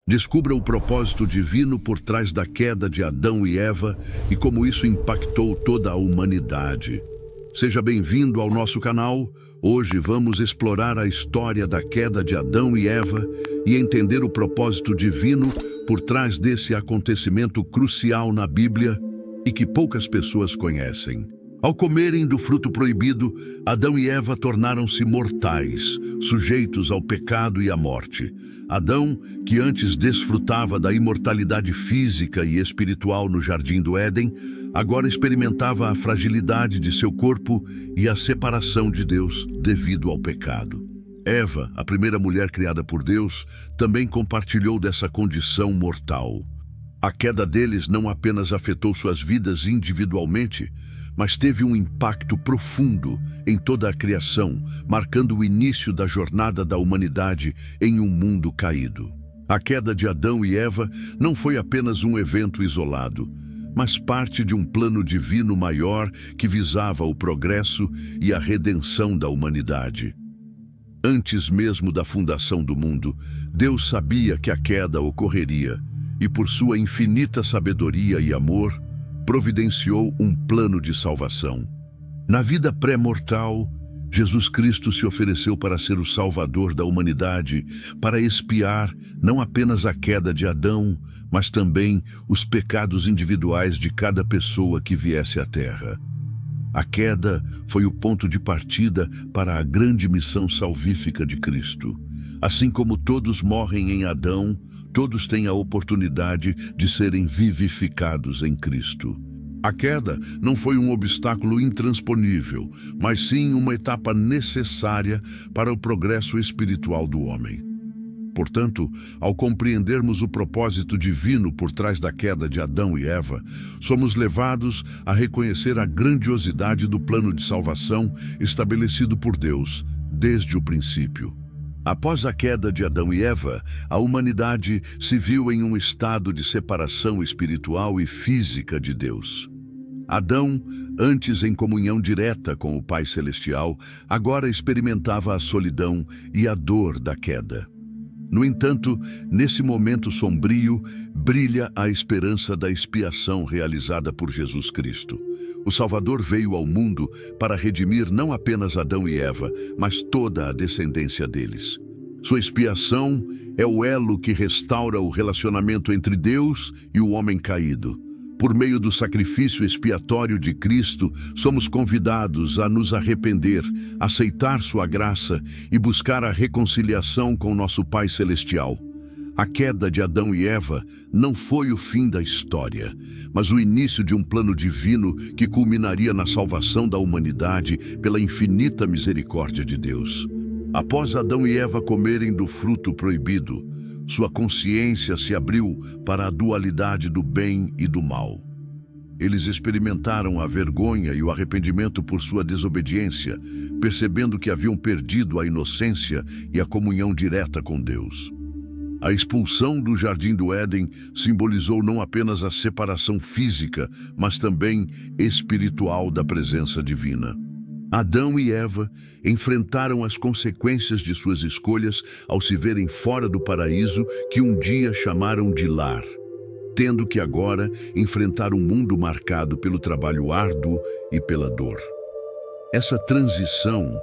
Descubra o propósito divino por trás da queda de Adão e Eva e como isso impactou toda a humanidade. Seja bem-vindo ao nosso canal. Hoje vamos explorar a história da queda de Adão e Eva e entender o propósito divino por trás desse acontecimento crucial na Bíblia e que poucas pessoas conhecem. Ao comerem do fruto proibido, Adão e Eva tornaram-se mortais, sujeitos ao pecado e à morte. Adão, que antes desfrutava da imortalidade física e espiritual no jardim do Éden, agora experimentava a fragilidade de seu corpo e a separação de Deus devido ao pecado. Eva, a primeira mulher criada por Deus, também compartilhou dessa condição mortal. A queda deles não apenas afetou suas vidas individualmente, mas teve um impacto profundo em toda a criação, marcando o início da jornada da humanidade em um mundo caído. A queda de Adão e Eva não foi apenas um evento isolado, mas parte de um plano divino maior que visava o progresso e a redenção da humanidade. Antes mesmo da fundação do mundo, Deus sabia que a queda ocorreria e, por sua infinita sabedoria e amor, providenciou um plano de salvação. Na vida pré-mortal, Jesus Cristo se ofereceu para ser o Salvador da humanidade, para expiar não apenas a queda de Adão, mas também os pecados individuais de cada pessoa que viesse à Terra. A queda foi o ponto de partida para a grande missão salvífica de Cristo. Assim como todos morrem em Adão, todos têm a oportunidade de serem vivificados em Cristo. A queda não foi um obstáculo intransponível, mas sim uma etapa necessária para o progresso espiritual do homem. Portanto, ao compreendermos o propósito divino por trás da queda de Adão e Eva, somos levados a reconhecer a grandiosidade do plano de salvação estabelecido por Deus desde o princípio. Após a queda de Adão e Eva, a humanidade se viu em um estado de separação espiritual e física de Deus. Adão, antes em comunhão direta com o Pai Celestial, agora experimentava a solidão e a dor da queda. No entanto, nesse momento sombrio, brilha a esperança da expiação realizada por Jesus Cristo. O Salvador veio ao mundo para redimir não apenas Adão e Eva, mas toda a descendência deles. Sua expiação é o elo que restaura o relacionamento entre Deus e o homem caído. Por meio do sacrifício expiatório de Cristo, somos convidados a nos arrepender, aceitar sua graça e buscar a reconciliação com nosso Pai Celestial. A queda de Adão e Eva não foi o fim da história, mas o início de um plano divino que culminaria na salvação da humanidade pela infinita misericórdia de Deus. Após Adão e Eva comerem do fruto proibido, sua consciência se abriu para a dualidade do bem e do mal. Eles experimentaram a vergonha e o arrependimento por sua desobediência, percebendo que haviam perdido a inocência e a comunhão direta com Deus. A expulsão do Jardim do Éden simbolizou não apenas a separação física, mas também espiritual da presença divina. Adão e Eva enfrentaram as consequências de suas escolhas ao se verem fora do paraíso que um dia chamaram de lar, tendo que agora enfrentar um mundo marcado pelo trabalho árduo e pela dor. Essa transição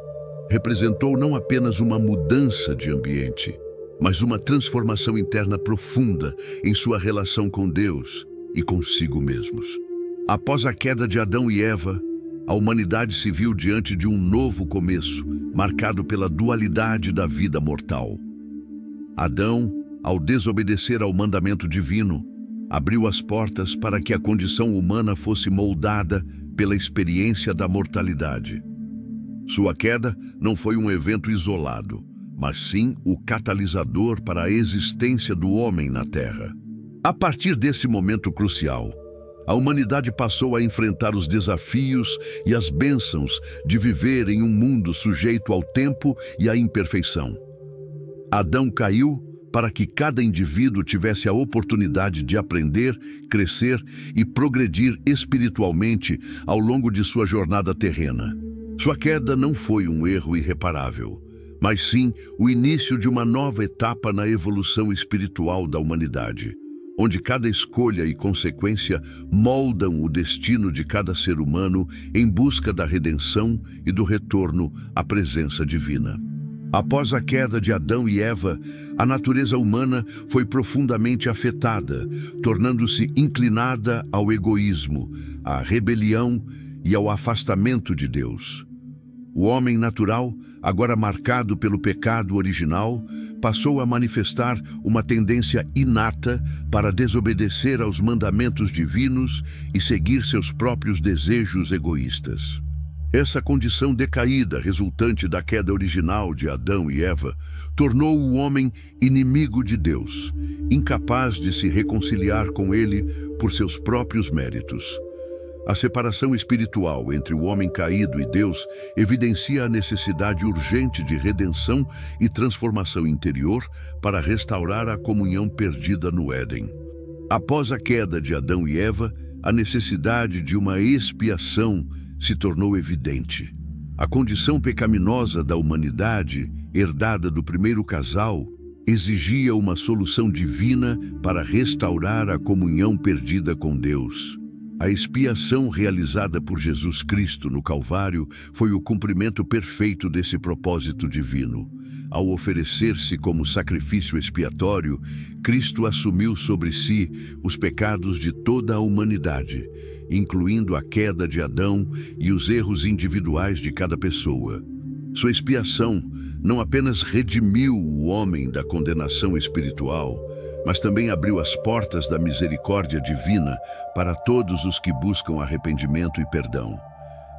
representou não apenas uma mudança de ambiente, mas uma transformação interna profunda em sua relação com Deus e consigo mesmos. Após a queda de Adão e Eva, a humanidade se viu diante de um novo começo, marcado pela dualidade da vida mortal. Adão, ao desobedecer ao mandamento divino, abriu as portas para que a condição humana fosse moldada pela experiência da mortalidade. Sua queda não foi um evento isolado, mas sim o catalisador para a existência do homem na Terra. A partir desse momento crucial, a humanidade passou a enfrentar os desafios e as bênçãos de viver em um mundo sujeito ao tempo e à imperfeição. Adão caiu para que cada indivíduo tivesse a oportunidade de aprender, crescer e progredir espiritualmente ao longo de sua jornada terrena. Sua queda não foi um erro irreparável, mas sim o início de uma nova etapa na evolução espiritual da humanidade, onde cada escolha e consequência moldam o destino de cada ser humano em busca da redenção e do retorno à presença divina. Após a queda de Adão e Eva, a natureza humana foi profundamente afetada, tornando-se inclinada ao egoísmo, à rebelião e ao afastamento de Deus. O homem natural, agora marcado pelo pecado original, passou a manifestar uma tendência inata para desobedecer aos mandamentos divinos e seguir seus próprios desejos egoístas. Essa condição decaída, resultante da queda original de Adão e Eva, tornou o homem inimigo de Deus, incapaz de se reconciliar com ele por seus próprios méritos. A separação espiritual entre o homem caído e Deus evidencia a necessidade urgente de redenção e transformação interior para restaurar a comunhão perdida no Éden. Após a queda de Adão e Eva, a necessidade de uma expiação se tornou evidente. A condição pecaminosa da humanidade, herdada do primeiro casal, exigia uma solução divina para restaurar a comunhão perdida com Deus. A expiação realizada por Jesus Cristo no Calvário foi o cumprimento perfeito desse propósito divino. Ao oferecer-se como sacrifício expiatório, Cristo assumiu sobre si os pecados de toda a humanidade, incluindo a queda de Adão e os erros individuais de cada pessoa. Sua expiação não apenas redimiu o homem da condenação espiritual, mas também abriu as portas da misericórdia divina para todos os que buscam arrependimento e perdão.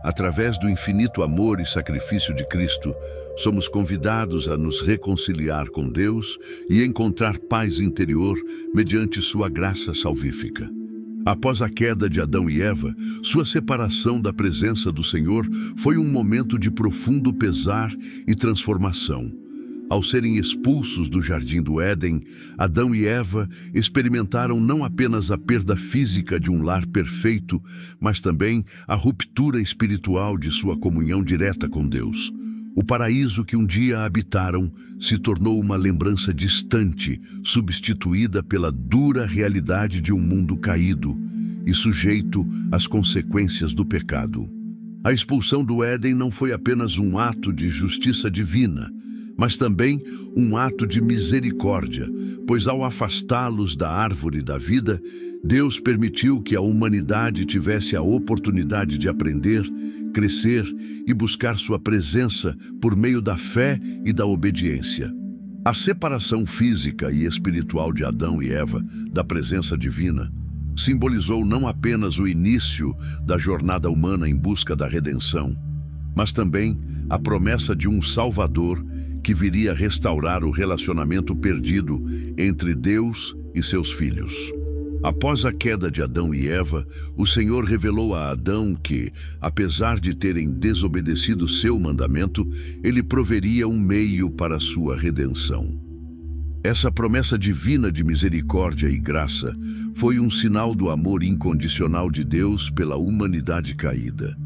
Através do infinito amor e sacrifício de Cristo, somos convidados a nos reconciliar com Deus e encontrar paz interior mediante sua graça salvífica. Após a queda de Adão e Eva, sua separação da presença do Senhor foi um momento de profundo pesar e transformação. Ao serem expulsos do jardim do Éden, Adão e Eva experimentaram não apenas a perda física de um lar perfeito, mas também a ruptura espiritual de sua comunhão direta com Deus. O paraíso que um dia habitaram se tornou uma lembrança distante, substituída pela dura realidade de um mundo caído e sujeito às consequências do pecado. A expulsão do Éden não foi apenas um ato de justiça divina, mas também um ato de misericórdia, pois ao afastá-los da árvore da vida, Deus permitiu que a humanidade tivesse a oportunidade de aprender, crescer e buscar sua presença por meio da fé e da obediência. A separação física e espiritual de Adão e Eva da presença divina simbolizou não apenas o início da jornada humana em busca da redenção, mas também a promessa de um Salvador que viria restaurar o relacionamento perdido entre Deus e seus filhos. Após a queda de Adão e Eva, o Senhor revelou a Adão que, apesar de terem desobedecido seu mandamento, ele proveria um meio para sua redenção. Essa promessa divina de misericórdia e graça foi um sinal do amor incondicional de Deus pela humanidade caída.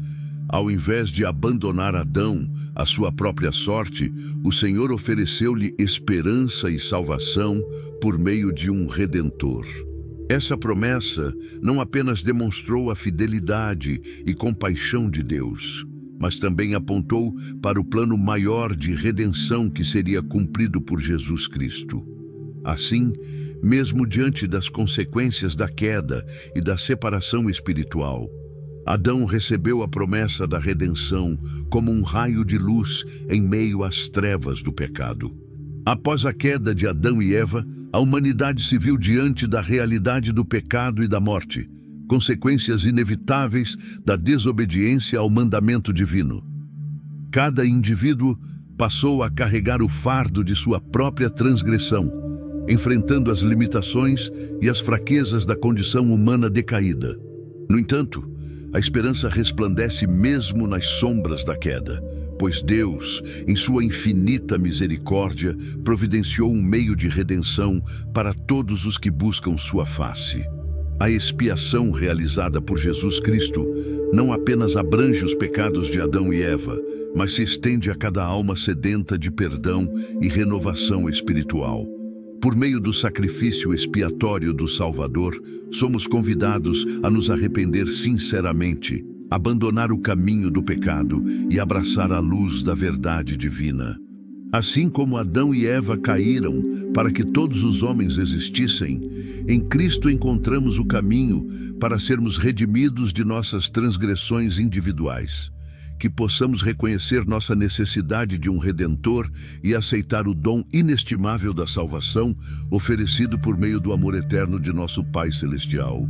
Ao invés de abandonar Adão à sua própria sorte, o Senhor ofereceu-lhe esperança e salvação por meio de um Redentor. Essa promessa não apenas demonstrou a fidelidade e compaixão de Deus, mas também apontou para o plano maior de redenção que seria cumprido por Jesus Cristo. Assim, mesmo diante das consequências da queda e da separação espiritual, Adão recebeu a promessa da redenção como um raio de luz em meio às trevas do pecado. Após a queda de Adão e Eva, a humanidade se viu diante da realidade do pecado e da morte, consequências inevitáveis da desobediência ao mandamento divino. Cada indivíduo passou a carregar o fardo de sua própria transgressão, enfrentando as limitações e as fraquezas da condição humana decaída. No entanto, a esperança resplandece mesmo nas sombras da queda, pois Deus, em sua infinita misericórdia, providenciou um meio de redenção para todos os que buscam sua face. A expiação realizada por Jesus Cristo não apenas abrange os pecados de Adão e Eva, mas se estende a cada alma sedenta de perdão e renovação espiritual. Por meio do sacrifício expiatório do Salvador, somos convidados a nos arrepender sinceramente, abandonar o caminho do pecado e abraçar a luz da verdade divina. Assim como Adão e Eva caíram para que todos os homens existissem, em Cristo encontramos o caminho para sermos redimidos de nossas transgressões individuais. Que possamos reconhecer nossa necessidade de um Redentor e aceitar o dom inestimável da salvação oferecido por meio do amor eterno de nosso Pai Celestial.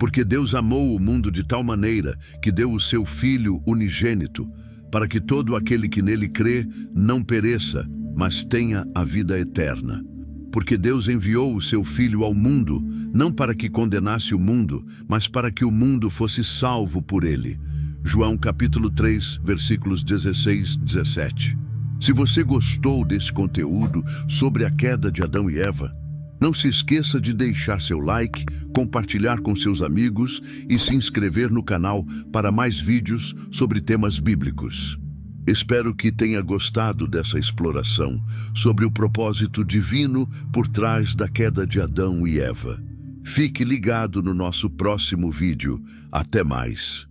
Porque Deus amou o mundo de tal maneira que deu o seu Filho unigênito, para que todo aquele que nele crê não pereça, mas tenha a vida eterna. Porque Deus enviou o seu Filho ao mundo, não para que condenasse o mundo, mas para que o mundo fosse salvo por ele. João capítulo 3, versículos 16 e 17. Se você gostou desse conteúdo sobre a queda de Adão e Eva, não se esqueça de deixar seu like, compartilhar com seus amigos e se inscrever no canal para mais vídeos sobre temas bíblicos. Espero que tenha gostado dessa exploração sobre o propósito divino por trás da queda de Adão e Eva. Fique ligado no nosso próximo vídeo. Até mais!